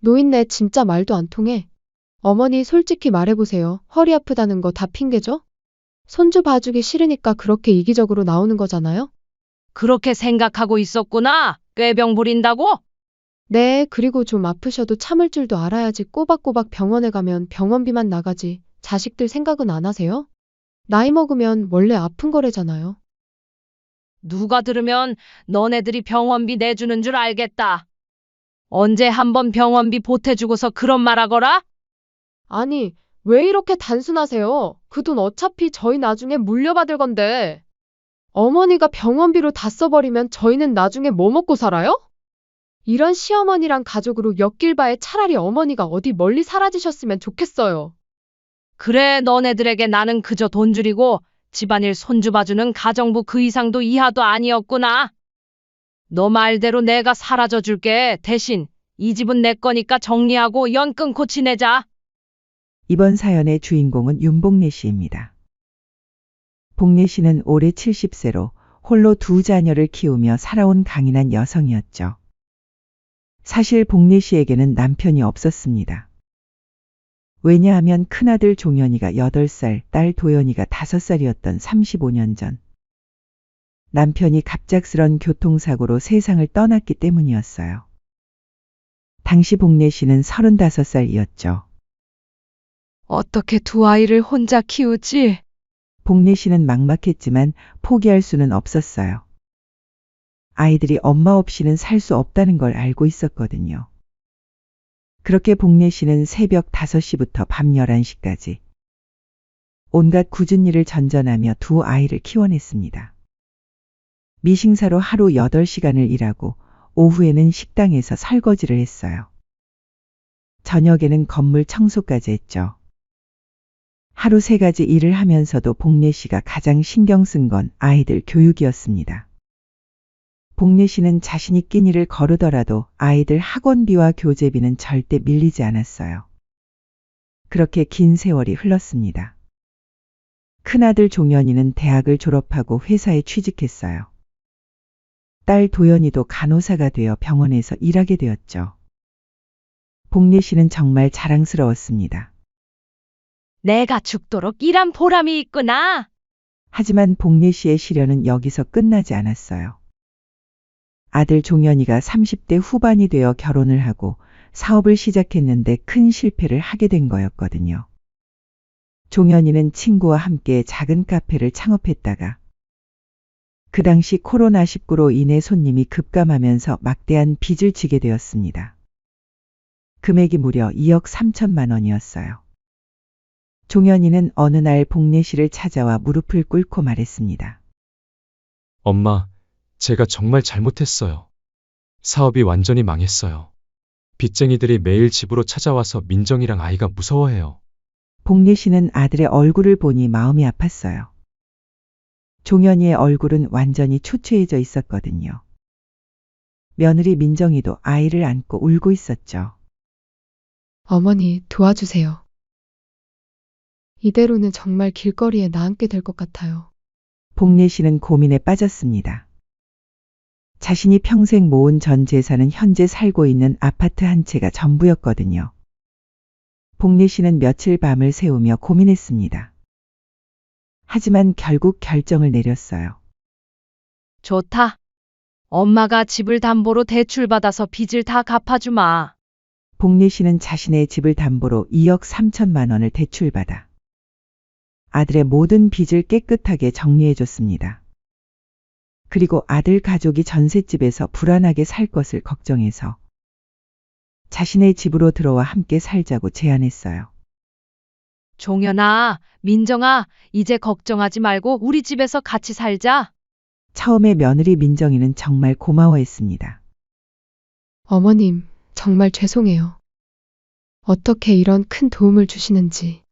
노인네 진짜 말도 안 통해. 어머니 솔직히 말해보세요. 허리 아프다는 거 다 핑계죠? 손주 봐주기 싫으니까 그렇게 이기적으로 나오는 거잖아요? 그렇게 생각하고 있었구나. 꾀병 부린다고? 네, 그리고 좀 아프셔도 참을 줄도 알아야지 꼬박꼬박 병원에 가면 병원비만 나가지. 자식들 생각은 안 하세요? 나이 먹으면 원래 아픈 거래잖아요. 누가 들으면 너네들이 병원비 내주는 줄 알겠다. 언제 한번 병원비 보태주고서 그런 말 하거라? 아니, 왜 이렇게 단순하세요? 그 돈 어차피 저희 나중에 물려받을 건데. 어머니가 병원비로 다 써버리면 저희는 나중에 뭐 먹고 살아요? 이런 시어머니랑 가족으로 엮일 바에 차라리 어머니가 어디 멀리 사라지셨으면 좋겠어요. 그래, 너네들에게 나는 그저 돈 줄이고 집안일 손주 봐주는 가정부 그 이상도 이하도 아니었구나. 너 말대로 내가 사라져 줄게. 대신 이 집은 내 거니까 정리하고 연 끊고 지내자. 이번 사연의 주인공은 윤복래 씨입니다. 복래 씨는 올해 70세로 홀로 두 자녀를 키우며 살아온 강인한 여성이었죠. 사실 복래 씨에게는 남편이 없었습니다. 왜냐하면 큰아들 종현이가 8살, 딸 도연이가 5살이었던 35년 전. 남편이 갑작스런 교통사고로 세상을 떠났기 때문이었어요. 당시 복래 씨는 35살이었죠. 어떻게 두 아이를 혼자 키우지? 복래 씨는 막막했지만 포기할 수는 없었어요. 아이들이 엄마 없이는 살 수 없다는 걸 알고 있었거든요. 그렇게 복래 씨는 새벽 5시부터 밤 11시까지 온갖 굳은 일을 전전하며 두 아이를 키워냈습니다. 미싱사로 하루 8시간을 일하고 오후에는 식당에서 설거지를 했어요. 저녁에는 건물 청소까지 했죠. 하루 3가지 일을 하면서도 복래 씨가 가장 신경 쓴 건 아이들 교육이었습니다. 복래 씨는 자신이 끼니를 거르더라도 아이들 학원비와 교재비는 절대 밀리지 않았어요. 그렇게 긴 세월이 흘렀습니다. 큰아들 종현이는 대학을 졸업하고 회사에 취직했어요. 딸 도연이도 간호사가 되어 병원에서 일하게 되었죠. 복래 씨는 정말 자랑스러웠습니다. 내가 죽도록 일한 보람이 있구나. 하지만 복래 씨의 시련은 여기서 끝나지 않았어요. 아들 종현이가 30대 후반이 되어 결혼을 하고 사업을 시작했는데 큰 실패를 하게 된 거였거든요. 종현이는 친구와 함께 작은 카페를 창업했다가 그 당시 코로나19로 인해 손님이 급감하면서 막대한 빚을 지게 되었습니다. 금액이 무려 2억 3천만 원이었어요. 종현이는 어느 날 복래 씨를 찾아와 무릎을 꿇고 말했습니다. 엄마, 제가 정말 잘못했어요. 사업이 완전히 망했어요. 빚쟁이들이 매일 집으로 찾아와서 민정이랑 아이가 무서워해요. 복래 씨는 아들의 얼굴을 보니 마음이 아팠어요. 종현이의 얼굴은 완전히 초췌해져 있었거든요. 며느리 민정이도 아이를 안고 울고 있었죠. 어머니, 도와주세요. 이대로는 정말 길거리에 나앉게 될 것 같아요. 복래 씨는 고민에 빠졌습니다. 자신이 평생 모은 전 재산은 현재 살고 있는 아파트 한 채가 전부였거든요. 복래 씨는 며칠 밤을 새우며 고민했습니다. 하지만 결국 결정을 내렸어요. 좋다. 엄마가 집을 담보로 대출받아서 빚을 다 갚아주마. 복래 씨는 자신의 집을 담보로 2억 3천만 원을 대출받아 아들의 모든 빚을 깨끗하게 정리해줬습니다. 그리고 아들 가족이 전셋집에서 불안하게 살 것을 걱정해서 자신의 집으로 들어와 함께 살자고 제안했어요. 종현아, 민정아, 이제 걱정하지 말고 우리 집에서 같이 살자. 처음에 며느리 민정이는 정말 고마워했습니다. 어머님, 정말 죄송해요. 어떻게 이런 큰 도움을 주시는지.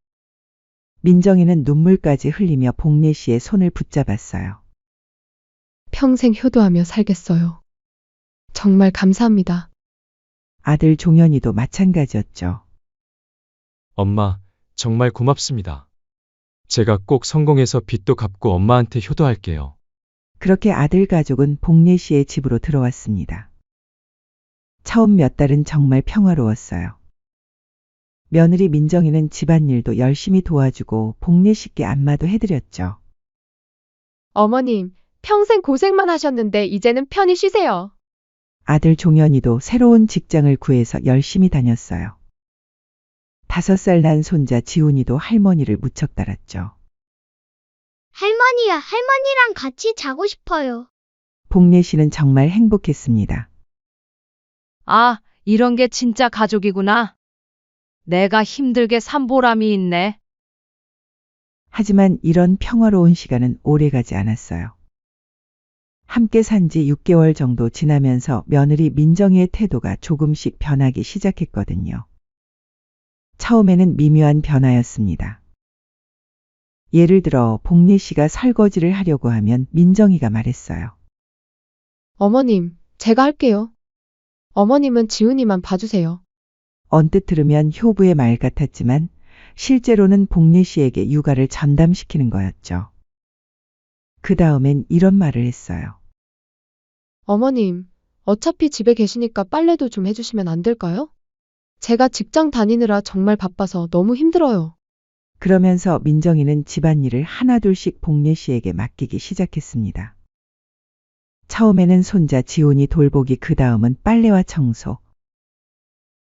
민정이는 눈물까지 흘리며 복래 씨의 손을 붙잡았어요. 평생 효도하며 살겠어요. 정말 감사합니다. 아들 종현이도 마찬가지였죠. 엄마, 정말 고맙습니다. 제가 꼭 성공해서 빚도 갚고 엄마한테 효도할게요. 그렇게 아들 가족은 복래 씨의 집으로 들어왔습니다. 처음 몇 달은 정말 평화로웠어요. 며느리 민정이는 집안일도 열심히 도와주고 복례 식기 안마도 해드렸죠. 어머님, 평생 고생만 하셨는데 이제는 편히 쉬세요. 아들 종현이도 새로운 직장을 구해서 열심히 다녔어요. 5살 난 손자 지훈이도 할머니를 무척 따랐죠. 할머니야, 할머니랑 같이 자고 싶어요. 복례 씨는 정말 행복했습니다. 아, 이런 게 진짜 가족이구나. 내가 힘들게 산 보람이 있네. 하지만 이런 평화로운 시간은 오래가지 않았어요. 함께 산 지 6개월 정도 지나면서 며느리 민정이의 태도가 조금씩 변하기 시작했거든요. 처음에는 미묘한 변화였습니다. 예를 들어 복례 씨가 설거지를 하려고 하면 민정이가 말했어요. 어머님, 제가 할게요. 어머님은 지훈이만 봐주세요. 언뜻 들으면 효부의 말 같았지만 실제로는 복례 씨에게 육아를 전담시키는 거였죠. 그 다음엔 이런 말을 했어요. 어머님, 어차피 집에 계시니까 빨래도 좀 해주시면 안 될까요? 제가 직장 다니느라 정말 바빠서 너무 힘들어요. 그러면서 민정이는 집안일을 하나둘씩 복례 씨에게 맡기기 시작했습니다. 처음에는 손자 지훈이 돌보기, 그 다음은 빨래와 청소,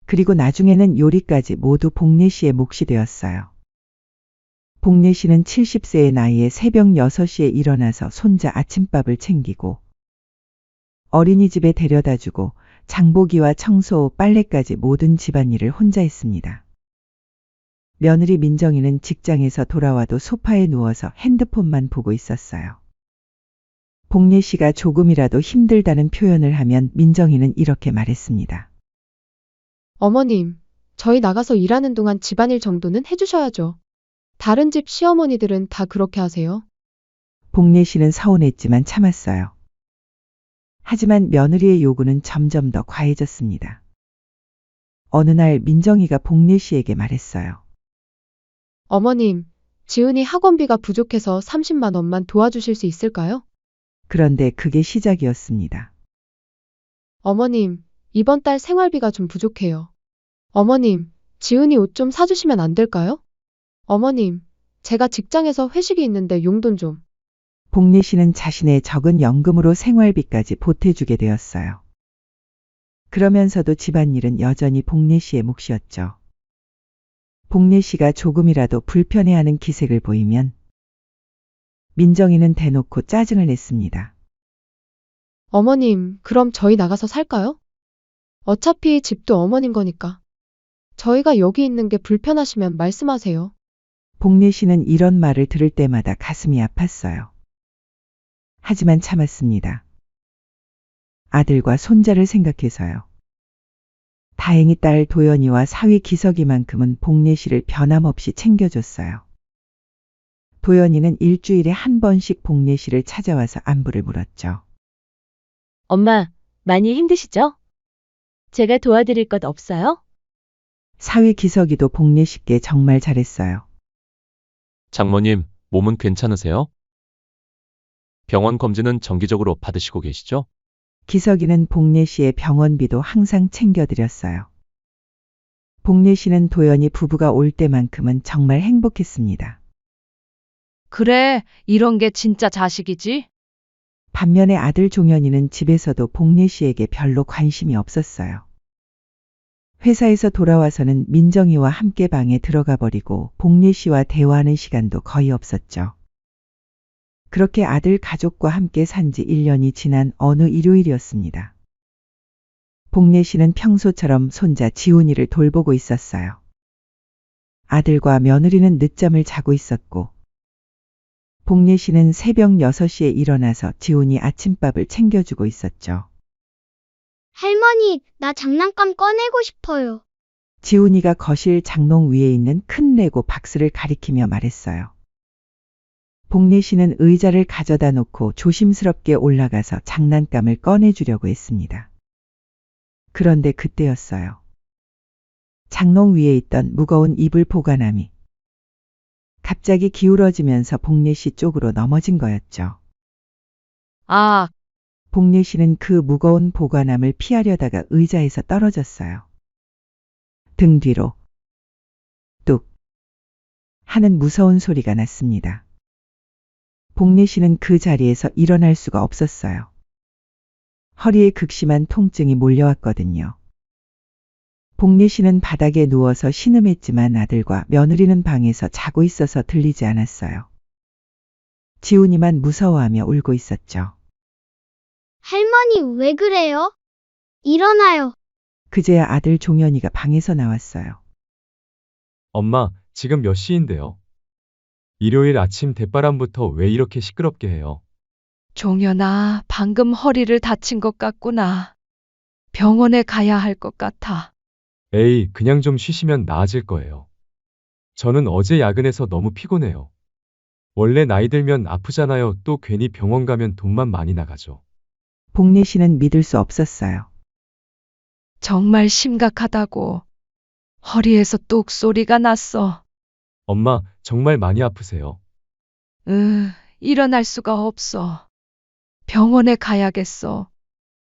그리고 나중에는 요리까지 모두 복례 씨의 몫이 되었어요. 복례 씨는 70세의 나이에 새벽 6시에 일어나서 손자 아침밥을 챙기고 어린이집에 데려다주고 장보기와 청소, 빨래까지 모든 집안일을 혼자 했습니다. 며느리 민정이는 직장에서 돌아와도 소파에 누워서 핸드폰만 보고 있었어요. 복례 씨가 조금이라도 힘들다는 표현을 하면 민정이는 이렇게 말했습니다. 어머님, 저희 나가서 일하는 동안 집안일 정도는 해주셔야죠. 다른 집 시어머니들은 다 그렇게 하세요. 복례 씨는 서운했지만 참았어요. 하지만 며느리의 요구는 점점 더 과해졌습니다. 어느 날 민정이가 복례 씨에게 말했어요. 어머님, 지훈이 학원비가 부족해서 30만 원만 도와주실 수 있을까요? 그런데 그게 시작이었습니다. 어머님, 이번 달 생활비가 좀 부족해요. 어머님, 지훈이 옷 좀 사주시면 안 될까요? 어머님, 제가 직장에서 회식이 있는데 용돈 좀. 복례 씨는 자신의 적은 연금으로 생활비까지 보태주게 되었어요. 그러면서도 집안일은 여전히 복례 씨의 몫이었죠. 복례 씨가 조금이라도 불편해하는 기색을 보이면 민정이는 대놓고 짜증을 냈습니다. 어머님, 그럼 저희 나가서 살까요? 어차피 집도 어머님 거니까. 저희가 여기 있는 게 불편하시면 말씀하세요. 복례 씨는 이런 말을 들을 때마다 가슴이 아팠어요. 하지만 참았습니다. 아들과 손자를 생각해서요. 다행히 딸 도연이와 사위 기석이만큼은 복례 씨를 변함없이 챙겨줬어요. 도연이는 일주일에 한 번씩 복례 씨를 찾아와서 안부를 물었죠. 엄마, 많이 힘드시죠? 제가 도와드릴 것 없어요? 사위 기석이도 복례 씨께 정말 잘했어요. 장모님, 몸은 괜찮으세요? 병원 검진은 정기적으로 받으시고 계시죠? 기석이는 복례 씨의 병원비도 항상 챙겨드렸어요. 복례 씨는 도연이 부부가 올 때만큼은 정말 행복했습니다. 그래, 이런 게 진짜 자식이지? 반면에 아들 종현이는 집에서도 복례 씨에게 별로 관심이 없었어요. 회사에서 돌아와서는 민정이와 함께 방에 들어가 버리고 복례 씨와 대화하는 시간도 거의 없었죠. 그렇게 아들 가족과 함께 산 지 1년이 지난 어느 일요일이었습니다. 복례 씨는 평소처럼 손자 지훈이를 돌보고 있었어요. 아들과 며느리는 늦잠을 자고 있었고 복례 씨는 새벽 6시에 일어나서 지훈이 아침밥을 챙겨주고 있었죠. 할머니, 나 장난감 꺼내고 싶어요. 지훈이가 거실 장롱 위에 있는 큰 레고 박스를 가리키며 말했어요. 복례 씨는 의자를 가져다 놓고 조심스럽게 올라가서 장난감을 꺼내주려고 했습니다. 그런데 그때였어요. 장롱 위에 있던 무거운 이불 보관함이 갑자기 기울어지면서 복례 씨 쪽으로 넘어진 거였죠. 아, 복례 씨는 그 무거운 보관함을 피하려다가 의자에서 떨어졌어요. 등 뒤로 뚝 하는 무서운 소리가 났습니다. 복례 씨는 그 자리에서 일어날 수가 없었어요. 허리에 극심한 통증이 몰려왔거든요. 복례 씨는 바닥에 누워서 신음했지만 아들과 며느리는 방에서 자고 있어서 들리지 않았어요. 지훈이만 무서워하며 울고 있었죠. 할머니 왜 그래요? 일어나요. 그제야 아들 종현이가 방에서 나왔어요. 엄마, 지금 몇 시인데요? 일요일 아침 대바람부터 왜 이렇게 시끄럽게 해요? 종현아, 방금 허리를 다친 것 같구나. 병원에 가야 할 것 같아. 에이, 그냥 좀 쉬시면 나아질 거예요. 저는 어제 야근해서 너무 피곤해요. 원래 나이 들면 아프잖아요. 또 괜히 병원 가면 돈만 많이 나가죠. 복례 씨는 믿을 수 없었어요. 정말 심각하다고. 허리에서 뚝 소리가 났어. 엄마, 정말 많이 아프세요. 일어날 수가 없어. 병원에 가야겠어.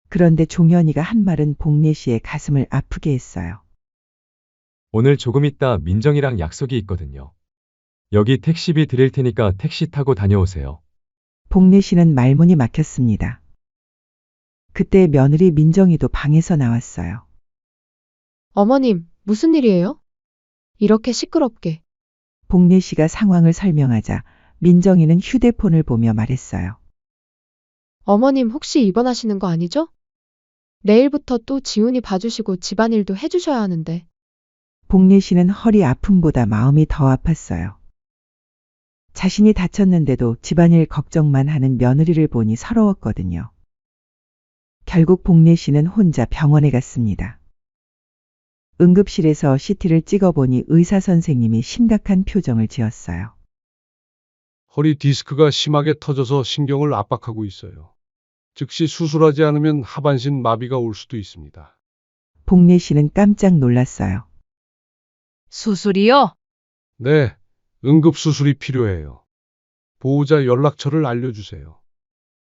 그런데 종현이가 한 말은 복례 씨의 가슴을 아프게 했어요. 오늘 조금 있다 민정이랑 약속이 있거든요. 여기 택시비 드릴 테니까 택시 타고 다녀오세요. 복례 씨는 말문이 막혔습니다. 그때 며느리 민정이도 방에서 나왔어요. 어머님, 무슨 일이에요? 이렇게 시끄럽게. 복례 씨가 상황을 설명하자 민정이는 휴대폰을 보며 말했어요. 어머님 혹시 입원하시는 거 아니죠? 내일부터 또 지훈이 봐주시고 집안일도 해주셔야 하는데. 복례 씨는 허리 아픔보다 마음이 더 아팠어요. 자신이 다쳤는데도 집안일 걱정만 하는 며느리를 보니 서러웠거든요. 결국 복례 씨는 혼자 병원에 갔습니다. 응급실에서 CT를 찍어보니 의사 선생님이 심각한 표정을 지었어요. 허리 디스크가 심하게 터져서 신경을 압박하고 있어요. 즉시 수술하지 않으면 하반신 마비가 올 수도 있습니다. 복례 씨는 깜짝 놀랐어요. 수술이요? 네, 응급수술이 필요해요. 보호자 연락처를 알려주세요.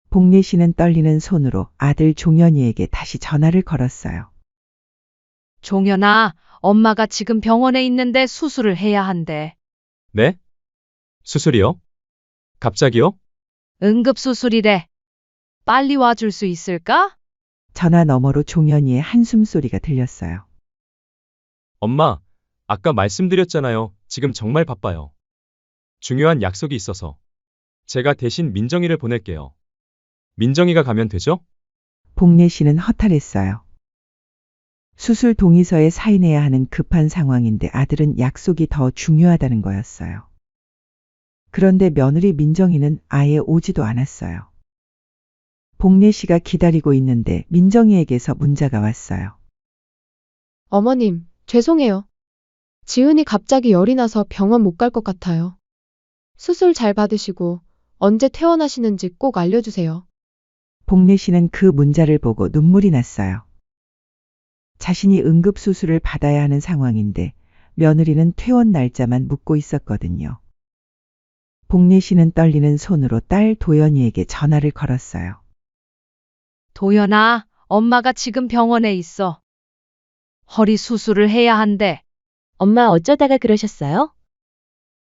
복례 씨는 떨리는 손으로 아들 종현이에게 다시 전화를 걸었어요. 종현아, 엄마가 지금 병원에 있는데 수술을 해야 한대. 네? 수술이요? 갑자기요? 응급수술이래. 빨리 와줄 수 있을까? 전화 너머로 종현이의 한숨 소리가 들렸어요. 엄마, 아까 말씀드렸잖아요. 지금 정말 바빠요. 중요한 약속이 있어서. 제가 대신 민정이를 보낼게요. 민정이가 가면 되죠? 복례 씨는 허탈했어요. 수술 동의서에 사인해야 하는 급한 상황인데 아들은 약속이 더 중요하다는 거였어요. 그런데 며느리 민정이는 아예 오지도 않았어요. 복례 씨가 기다리고 있는데 민정이에게서 문자가 왔어요. 어머님, 죄송해요. 지훈이 갑자기 열이 나서 병원 못 갈 것 같아요. 수술 잘 받으시고 언제 퇴원하시는지 꼭 알려주세요. 복례 씨는 그 문자를 보고 눈물이 났어요. 자신이 응급수술을 받아야 하는 상황인데 며느리는 퇴원 날짜만 묻고 있었거든요. 복례 씨는 떨리는 손으로 딸 도연이에게 전화를 걸었어요. 도연아, 엄마가 지금 병원에 있어. 허리 수술을 해야 한대. 엄마 어쩌다가 그러셨어요?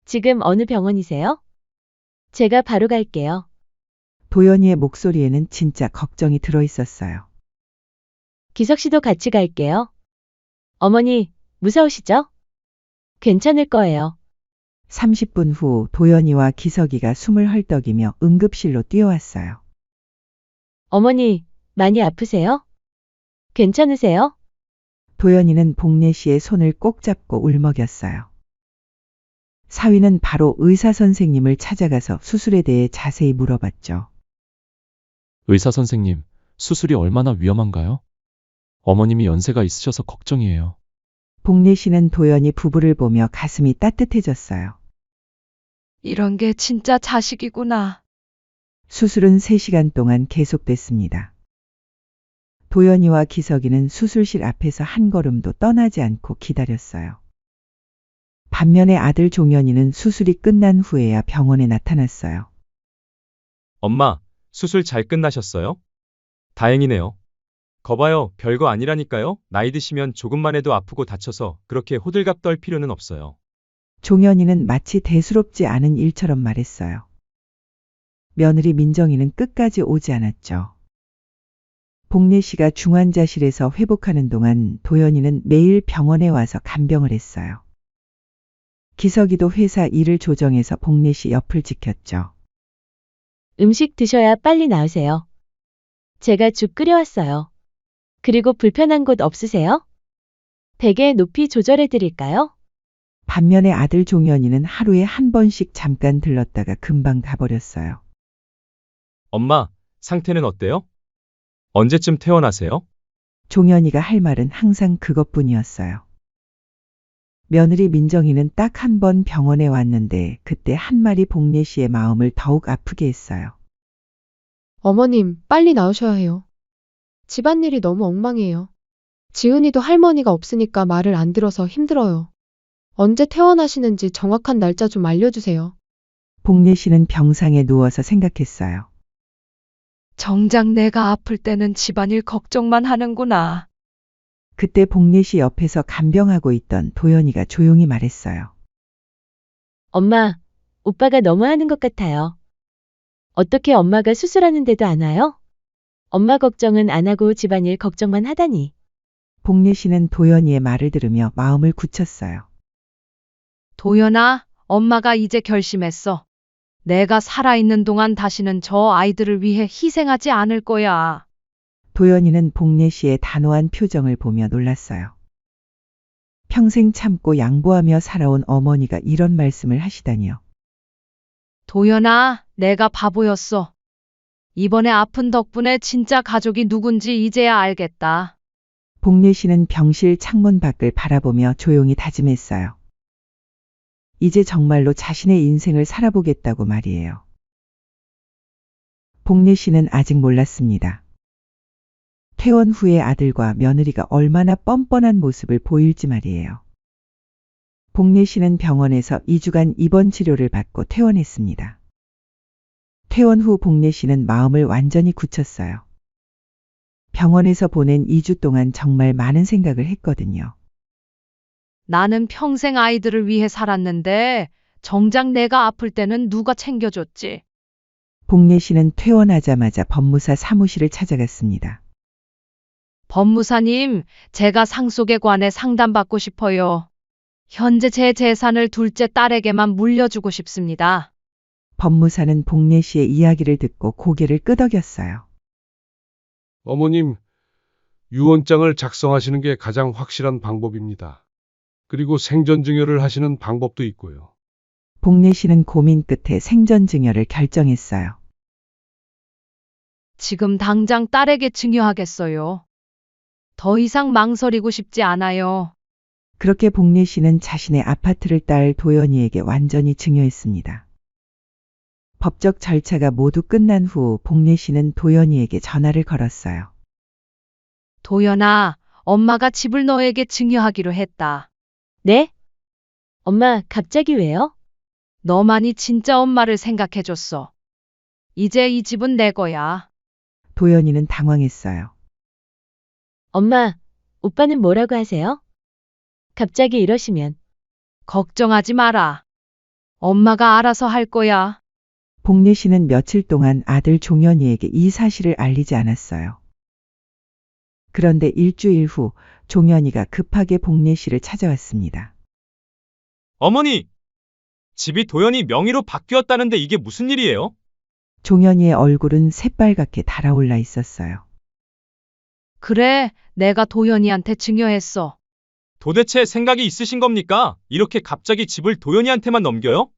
지금 어느 병원이세요? 제가 바로 갈게요. 도연이의 목소리에는 진짜 걱정이 들어 있었어요. 기석 씨도 같이 갈게요. 어머니, 무서우시죠? 괜찮을 거예요. 30분 후 도연이와 기석이가 숨을 헐떡이며 응급실로 뛰어왔어요. 어머니, 많이 아프세요? 괜찮으세요? 도연이는 복례 씨의 손을 꼭 잡고 울먹였어요. 사위는 바로 의사 선생님을 찾아가서 수술에 대해 자세히 물어봤죠. 의사 선생님, 수술이 얼마나 위험한가요? 어머님이 연세가 있으셔서 걱정이에요. 복례 씨는 도연이 부부를 보며 가슴이 따뜻해졌어요. 이런 게 진짜 자식이구나. 수술은 3시간 동안 계속됐습니다. 도연이와 기석이는 수술실 앞에서 한 걸음도 떠나지 않고 기다렸어요. 반면에 아들 종현이는 수술이 끝난 후에야 병원에 나타났어요. 엄마, 수술 잘 끝나셨어요? 다행이네요. 거봐요, 별거 아니라니까요. 나이 드시면 조금만 해도 아프고 다쳐서 그렇게 호들갑 떨 필요는 없어요. 종현이는 마치 대수롭지 않은 일처럼 말했어요. 며느리 민정이는 끝까지 오지 않았죠. 복례 씨가 중환자실에서 회복하는 동안 도연이는 매일 병원에 와서 간병을 했어요. 기석이도 회사 일을 조정해서 복례 씨 옆을 지켰죠. 음식 드셔야 빨리 나으세요. 제가 죽 끓여왔어요. 그리고 불편한 곳 없으세요? 베개 높이 조절해 드릴까요? 반면에 아들 종현이는 하루에 한 번씩 잠깐 들렀다가 금방 가버렸어요. 엄마, 상태는 어때요? 언제쯤 퇴원하세요? 종현이가 할 말은 항상 그것뿐이었어요. 며느리 민정이는 딱 한 번 병원에 왔는데 그때 한 말이 복례 씨의 마음을 더욱 아프게 했어요. 어머님, 빨리 나으셔야 해요. 집안일이 너무 엉망이에요. 지은이도 할머니가 없으니까 말을 안 들어서 힘들어요. 언제 퇴원하시는지 정확한 날짜 좀 알려주세요. 복례 씨는 병상에 누워서 생각했어요. 정작 내가 아플 때는 집안일 걱정만 하는구나. 그때 복례 씨 옆에서 간병하고 있던 도연이가 조용히 말했어요. 엄마, 오빠가 너무하는 것 같아요. 어떻게 엄마가 수술하는데도 안 와요? 엄마 걱정은 안 하고 집안일 걱정만 하다니. 복례 씨는 도연이의 말을 들으며 마음을 굳혔어요. 도연아, 엄마가 이제 결심했어. 내가 살아있는 동안 다시는 저 아이들을 위해 희생하지 않을 거야. 도연이는 복례 씨의 단호한 표정을 보며 놀랐어요. 평생 참고 양보하며 살아온 어머니가 이런 말씀을 하시다니요. 도연아, 내가 바보였어. 이번에 아픈 덕분에 진짜 가족이 누군지 이제야 알겠다. 복례 씨는 병실 창문 밖을 바라보며 조용히 다짐했어요. 이제 정말로 자신의 인생을 살아보겠다고 말이에요. 복례 씨는 아직 몰랐습니다. 퇴원 후에 아들과 며느리가 얼마나 뻔뻔한 모습을 보일지 말이에요. 복례 씨는 병원에서 2주간 입원 치료를 받고 퇴원했습니다. 퇴원 후 복례 씨는 마음을 완전히 굳혔어요. 병원에서 보낸 2주 동안 정말 많은 생각을 했거든요. 나는 평생 아이들을 위해 살았는데 정작 내가 아플 때는 누가 챙겨줬지? 복례 씨는 퇴원하자마자 법무사 사무실을 찾아갔습니다. 법무사님, 제가 상속에 관해 상담받고 싶어요. 현재 제 재산을 둘째 딸에게만 물려주고 싶습니다. 법무사는 복례 씨의 이야기를 듣고 고개를 끄덕였어요. 어머님, 유언장을 작성하시는 게 가장 확실한 방법입니다. 그리고 생전 증여를 하시는 방법도 있고요. 복례 씨는 고민 끝에 생전 증여를 결정했어요. 지금 당장 딸에게 증여하겠어요. 더 이상 망설이고 싶지 않아요. 그렇게 복례 씨는 자신의 아파트를 딸 도연이에게 완전히 증여했습니다. 법적 절차가 모두 끝난 후 복례 씨는 도연이에게 전화를 걸었어요. 도연아, 엄마가 집을 너에게 증여하기로 했다. 네? 엄마, 갑자기 왜요? 너만이 진짜 엄마를 생각해줬어. 이제 이 집은 내 거야. 도연이는 당황했어요. 엄마, 오빠는 뭐라고 하세요? 갑자기 이러시면. 걱정하지 마라. 엄마가 알아서 할 거야. 복례 씨는 며칠 동안 아들 종현이에게 이 사실을 알리지 않았어요. 그런데 일주일 후 종현이가 급하게 복례 씨를 찾아왔습니다. 어머니! 집이 도연이 명의로 바뀌었다는데 이게 무슨 일이에요? 종현이의 얼굴은 새빨갛게 달아올라 있었어요. 그래, 내가 도연이한테 증여했어. 도대체 생각이 있으신 겁니까? 이렇게 갑자기 집을 도연이한테만 넘겨요?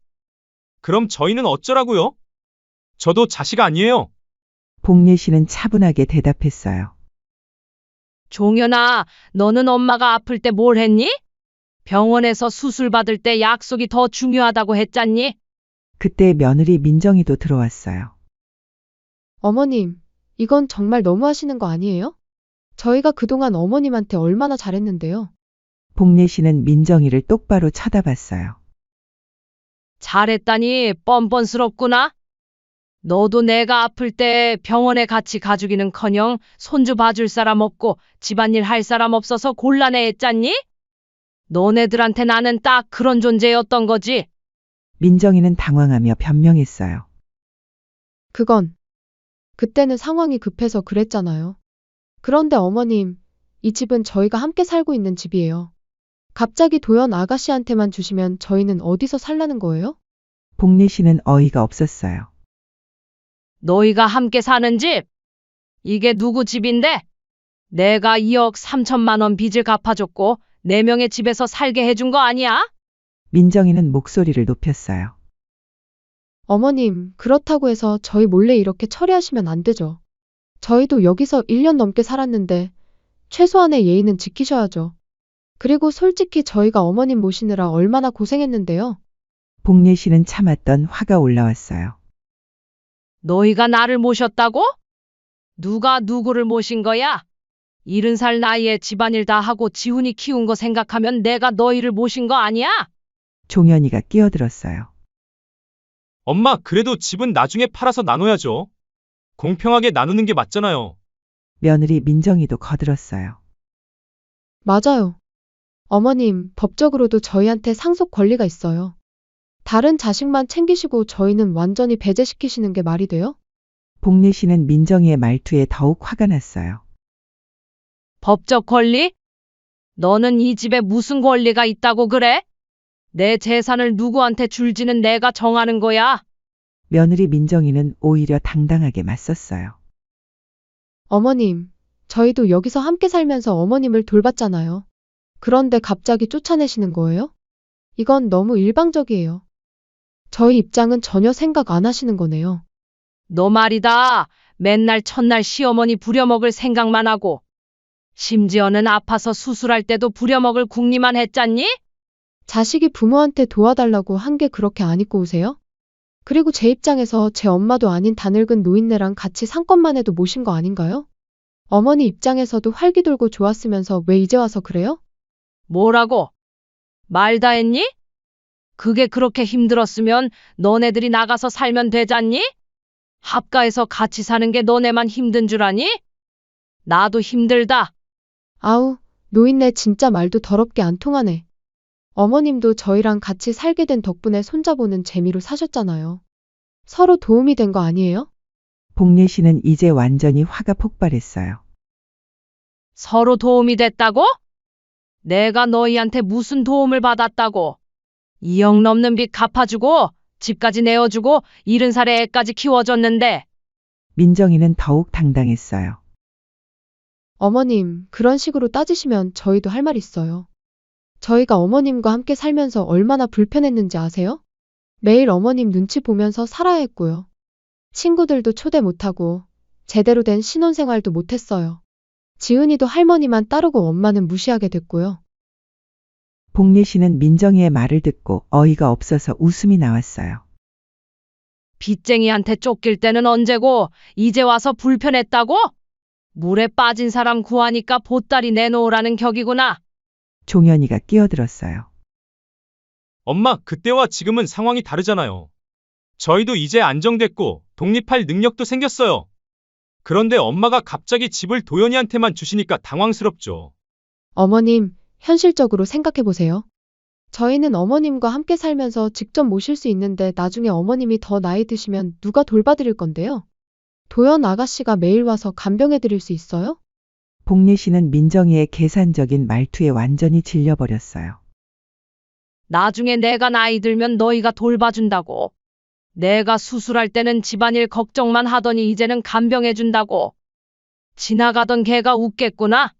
그럼 저희는 어쩌라고요? 저도 자식 아니에요. 복례 씨는 차분하게 대답했어요. 종현아, 너는 엄마가 아플 때 뭘 했니? 병원에서 수술 받을 때 약속이 더 중요하다고 했잖니? 그때 며느리 민정이도 들어왔어요. 어머님, 이건 정말 너무하시는 거 아니에요? 저희가 그동안 어머님한테 얼마나 잘했는데요. 복례 씨는 민정이를 똑바로 쳐다봤어요. 잘했다니 뻔뻔스럽구나. 너도 내가 아플 때 병원에 같이 가주기는커녕 손주 봐줄 사람 없고 집안일 할 사람 없어서 곤란해했잖니? 너네들한테 나는 딱 그런 존재였던 거지. 민정이는 당황하며 변명했어요. 그때는 상황이 급해서 그랬잖아요. 그런데 어머님, 이 집은 저희가 함께 살고 있는 집이에요. 갑자기 도연 아가씨한테만 주시면 저희는 어디서 살라는 거예요? 복례 씨는 어이가 없었어요. 너희가 함께 사는 집? 이게 누구 집인데? 내가 2억 3천만 원 빚을 갚아줬고 4명의 집에서 살게 해준 거 아니야? 민정이는 목소리를 높였어요. 어머님, 그렇다고 해서 저희 몰래 이렇게 처리하시면 안 되죠. 저희도 여기서 1년 넘게 살았는데 최소한의 예의는 지키셔야죠. 그리고 솔직히 저희가 어머님 모시느라 얼마나 고생했는데요. 복례 씨는 참았던 화가 올라왔어요. 너희가 나를 모셨다고? 누가 누구를 모신 거야? 70살 나이에 집안일 다 하고 지훈이 키운 거 생각하면 내가 너희를 모신 거 아니야? 종현이가 끼어들었어요. 엄마, 그래도 집은 나중에 팔아서 나눠야죠. 공평하게 나누는 게 맞잖아요. 며느리 민정이도 거들었어요. 맞아요. 어머님, 법적으로도 저희한테 상속 권리가 있어요. 다른 자식만 챙기시고 저희는 완전히 배제시키시는 게 말이 돼요? 복례 씨는 민정이의 말투에 더욱 화가 났어요. 법적 권리? 너는 이 집에 무슨 권리가 있다고 그래? 내 재산을 누구한테 줄지는 내가 정하는 거야. 며느리 민정이는 오히려 당당하게 맞섰어요. 어머님, 저희도 여기서 함께 살면서 어머님을 돌봤잖아요. 그런데 갑자기 쫓아내시는 거예요? 이건 너무 일방적이에요. 저희 입장은 전혀 생각 안 하시는 거네요. 너 말이다. 맨날 첫날 시어머니 부려먹을 생각만 하고 심지어는 아파서 수술할 때도 부려먹을 궁리만 했잖니? 자식이 부모한테 도와달라고 한 게 그렇게 안 입고 오세요? 그리고 제 입장에서 제 엄마도 아닌 다 늙은 노인네랑 같이 상권만 해도 모신 거 아닌가요? 어머니 입장에서도 활기 돌고 좋았으면서 왜 이제 와서 그래요? 뭐라고? 말 다 했니? 그게 그렇게 힘들었으면 너네들이 나가서 살면 되잖니? 합가해서 같이 사는 게 너네만 힘든 줄 아니? 나도 힘들다. 아우, 노인네 진짜 말도 더럽게 안 통하네. 어머님도 저희랑 같이 살게 된 덕분에 손자보는 재미로 사셨잖아요. 서로 도움이 된 거 아니에요? 복례 씨는 이제 완전히 화가 폭발했어요. 서로 도움이 됐다고? 내가 너희한테 무슨 도움을 받았다고? 2억 넘는 빚 갚아주고 집까지 내어주고 70살에 애까지 키워줬는데 민정이는 더욱 당당했어요. 어머님, 그런 식으로 따지시면 저희도 할 말 있어요. 저희가 어머님과 함께 살면서 얼마나 불편했는지 아세요? 매일 어머님 눈치 보면서 살아야 했고요. 친구들도 초대 못하고 제대로 된 신혼생활도 못했어요. 지은이도 할머니만 따르고 엄마는 무시하게 됐고요. 복례 씨는 민정이의 말을 듣고 어이가 없어서 웃음이 나왔어요. 빚쟁이한테 쫓길 때는 언제고 이제 와서 불편했다고? 물에 빠진 사람 구하니까 보따리 내놓으라는 격이구나. 종현이가 끼어들었어요. 엄마, 그때와 지금은 상황이 다르잖아요. 저희도 이제 안정됐고 독립할 능력도 생겼어요. 그런데 엄마가 갑자기 집을 도연이한테만 주시니까 당황스럽죠. 어머님, 현실적으로 생각해보세요. 저희는 어머님과 함께 살면서 직접 모실 수 있는데 나중에 어머님이 더 나이 드시면 누가 돌봐드릴 건데요? 도연 아가씨가 매일 와서 간병해드릴 수 있어요? 복례 씨는 민정이의 계산적인 말투에 완전히 질려버렸어요. 나중에 내가 나이 들면 너희가 돌봐준다고. 내가 수술할 때는 집안일 걱정만 하더니 이제는 간병해준다고. 지나가던 개가 웃겠구나.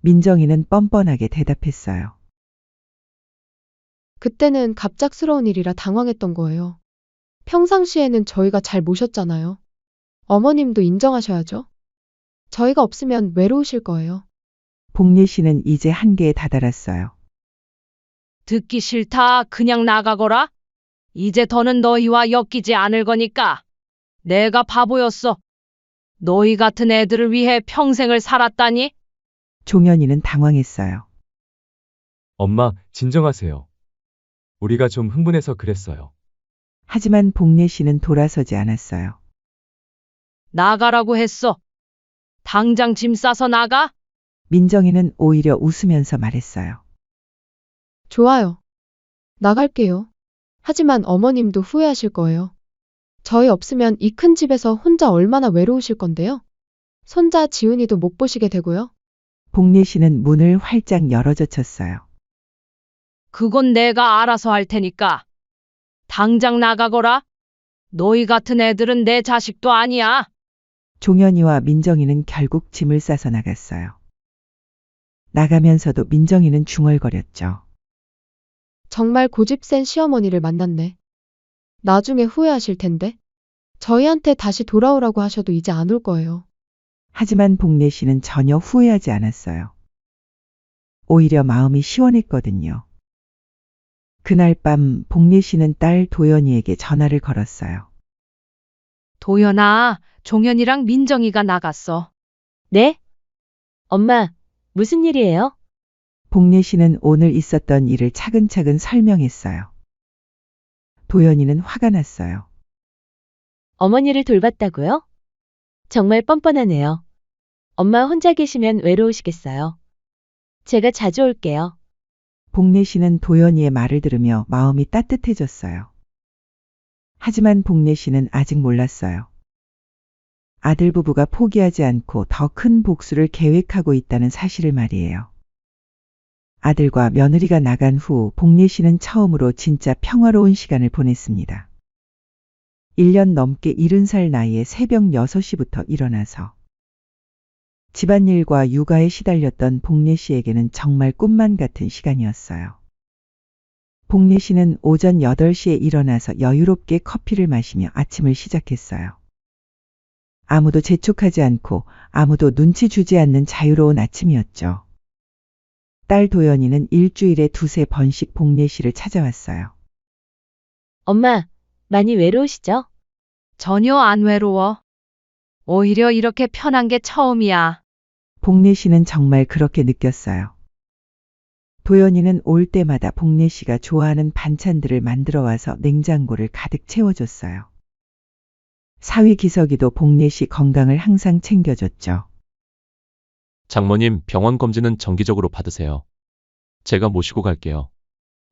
민정이는 뻔뻔하게 대답했어요. 그때는 갑작스러운 일이라 당황했던 거예요. 평상시에는 저희가 잘 모셨잖아요. 어머님도 인정하셔야죠. 저희가 없으면 외로우실 거예요. 복례 씨는 이제 한계에 다다랐어요. 듣기 싫다. 그냥 나가거라. 이제 더는 너희와 엮이지 않을 거니까. 내가 바보였어. 너희 같은 애들을 위해 평생을 살았다니? 종현이는 당황했어요. 엄마, 진정하세요. 우리가 좀 흥분해서 그랬어요. 하지만 복례 씨는 돌아서지 않았어요. 나가라고 했어. 당장 짐 싸서 나가. 민정이는 오히려 웃으면서 말했어요. 좋아요. 나갈게요. 하지만 어머님도 후회하실 거예요. 저희 없으면 이 큰 집에서 혼자 얼마나 외로우실 건데요. 손자 지훈이도 못 보시게 되고요. 복례 씨는 문을 활짝 열어젖혔어요. 그건 내가 알아서 할 테니까. 당장 나가거라. 너희 같은 애들은 내 자식도 아니야. 종현이와 민정이는 결국 짐을 싸서 나갔어요. 나가면서도 민정이는 중얼거렸죠. 정말 고집센 시어머니를 만났네. 나중에 후회하실 텐데. 저희한테 다시 돌아오라고 하셔도 이제 안 올 거예요. 하지만 복례 씨는 전혀 후회하지 않았어요. 오히려 마음이 시원했거든요. 그날 밤 복례 씨는 딸 도연이에게 전화를 걸었어요. 도연아, 종현이랑 민정이가 나갔어. 네? 엄마, 무슨 일이에요? 복례 씨는 오늘 있었던 일을 차근차근 설명했어요. 도연이는 화가 났어요. 어머니를 돌봤다고요? 정말 뻔뻔하네요. 엄마 혼자 계시면 외로우시겠어요. 제가 자주 올게요. 복례 씨는 도연이의 말을 들으며 마음이 따뜻해졌어요. 하지만 복례 씨는 아직 몰랐어요. 아들 부부가 포기하지 않고 더 큰 복수를 계획하고 있다는 사실을 말이에요. 아들과 며느리가 나간 후 복례 씨는 처음으로 진짜 평화로운 시간을 보냈습니다. 1년 넘게 70살 나이에 새벽 6시부터 일어나서 집안일과 육아에 시달렸던 복례 씨에게는 정말 꿈만 같은 시간이었어요. 복례 씨는 오전 8시에 일어나서 여유롭게 커피를 마시며 아침을 시작했어요. 아무도 재촉하지 않고 아무도 눈치 주지 않는 자유로운 아침이었죠. 딸 도연이는 일주일에 2~3번씩 복례 씨를 찾아왔어요. 엄마, 많이 외로우시죠? 전혀 안 외로워. 오히려 이렇게 편한 게 처음이야. 복례 씨는 정말 그렇게 느꼈어요. 도연이는 올 때마다 복례 씨가 좋아하는 반찬들을 만들어 와서 냉장고를 가득 채워줬어요. 사위 기석이도 복례 씨 건강을 항상 챙겨줬죠. 장모님, 병원 검진은 정기적으로 받으세요. 제가 모시고 갈게요.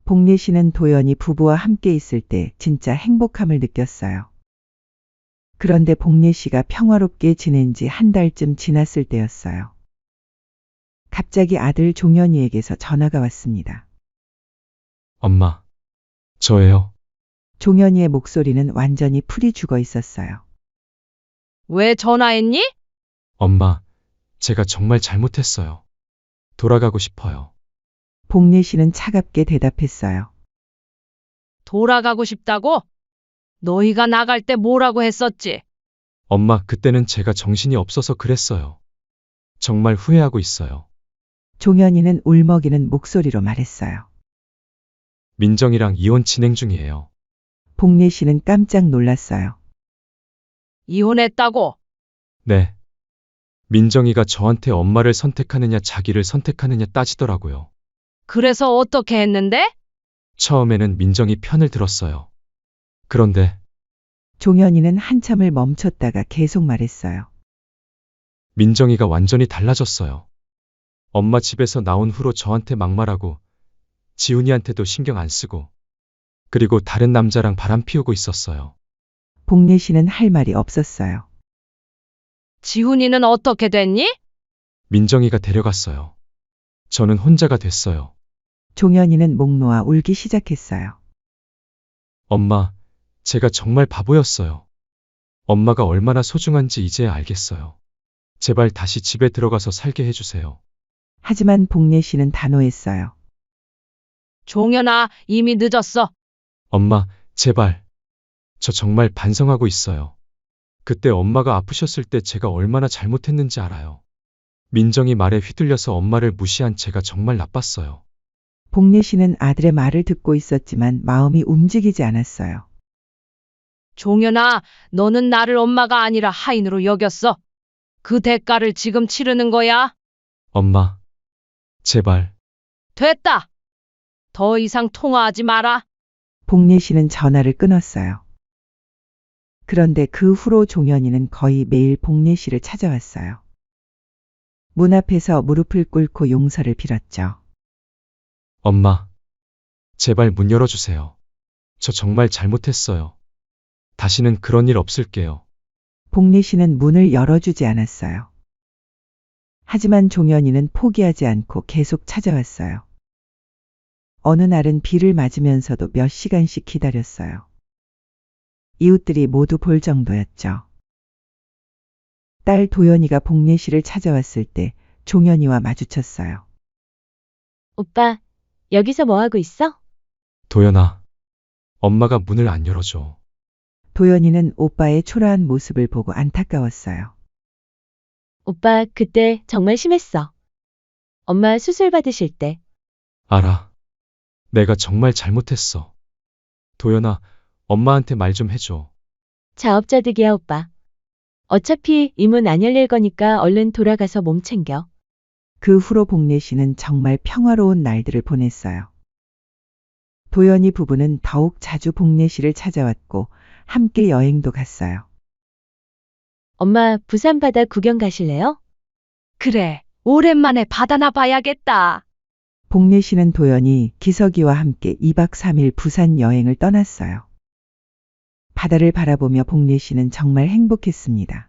복례 씨는 도연이 부부와 함께 있을 때 진짜 행복함을 느꼈어요. 그런데 복례 씨가 평화롭게 지낸 지 한 달쯤 지났을 때였어요. 갑자기 아들 종현이에게서 전화가 왔습니다. 엄마, 저예요. 종현이의 목소리는 완전히 풀이 죽어 있었어요. 왜 전화했니? 엄마, 제가 정말 잘못했어요. 돌아가고 싶어요. 복례 씨는 차갑게 대답했어요. 돌아가고 싶다고? 너희가 나갈 때 뭐라고 했었지? 엄마, 그때는 제가 정신이 없어서 그랬어요. 정말 후회하고 있어요. 종현이는 울먹이는 목소리로 말했어요. 민정이랑 이혼 진행 중이에요. 복례 씨는 깜짝 놀랐어요. 이혼했다고? 네. 민정이가 저한테 엄마를 선택하느냐 자기를 선택하느냐 따지더라고요. 그래서 어떻게 했는데? 처음에는 민정이 편을 들었어요. 그런데 종현이는 한참을 멈췄다가 계속 말했어요. 민정이가 완전히 달라졌어요. 엄마 집에서 나온 후로 저한테 막말하고 지훈이한테도 신경 안 쓰고 그리고 다른 남자랑 바람 피우고 있었어요. 복례 씨는 할 말이 없었어요. 지훈이는 어떻게 됐니? 민정이가 데려갔어요. 저는 혼자가 됐어요. 종현이는 목 놓아 울기 시작했어요. 엄마, 제가 정말 바보였어요. 엄마가 얼마나 소중한지 이제 알겠어요. 제발 다시 집에 들어가서 살게 해주세요. 하지만 복례 씨는 단호했어요. 종현아, 이미 늦었어. 엄마, 제발. 저 정말 반성하고 있어요. 그때 엄마가 아프셨을 때 제가 얼마나 잘못했는지 알아요. 민정이 말에 휘둘려서 엄마를 무시한 제가 정말 나빴어요. 복례 씨는 아들의 말을 듣고 있었지만 마음이 움직이지 않았어요. 종현아, 너는 나를 엄마가 아니라 하인으로 여겼어. 그 대가를 지금 치르는 거야. 엄마, 제발. 됐다. 더 이상 통화하지 마라. 복례 씨는 전화를 끊었어요. 그런데 그 후로 종현이는 거의 매일 복례 씨를 찾아왔어요. 문 앞에서 무릎을 꿇고 용서를 빌었죠. 엄마, 제발 문 열어주세요. 저 정말 잘못했어요. 다시는 그런 일 없을게요. 복례 씨는 문을 열어주지 않았어요. 하지만 종현이는 포기하지 않고 계속 찾아왔어요. 어느 날은 비를 맞으면서도 몇 시간씩 기다렸어요. 이웃들이 모두 볼 정도였죠. 딸 도연이가 복례 씨를 찾아왔을 때 종현이와 마주쳤어요. 오빠, 여기서 뭐 하고 있어? 도연아, 엄마가 문을 안 열어줘. 도연이는 오빠의 초라한 모습을 보고 안타까웠어요. 오빠, 그때 정말 심했어. 엄마 수술 받으실 때. 알아. 내가 정말 잘못했어. 도연아, 엄마한테 말 좀 해줘. 자업자득이야, 오빠. 어차피 이 문 안 열릴 거니까 얼른 돌아가서 몸 챙겨. 그 후로 복례 씨는 정말 평화로운 날들을 보냈어요. 도연이 부부는 더욱 자주 복례 씨를 찾아왔고 함께 여행도 갔어요. 엄마, 부산 바다 구경 가실래요? 그래, 오랜만에 바다나 봐야겠다. 복례 씨는 도연이 기석이와 함께 2박 3일 부산 여행을 떠났어요. 바다를 바라보며 복례 씨는 정말 행복했습니다.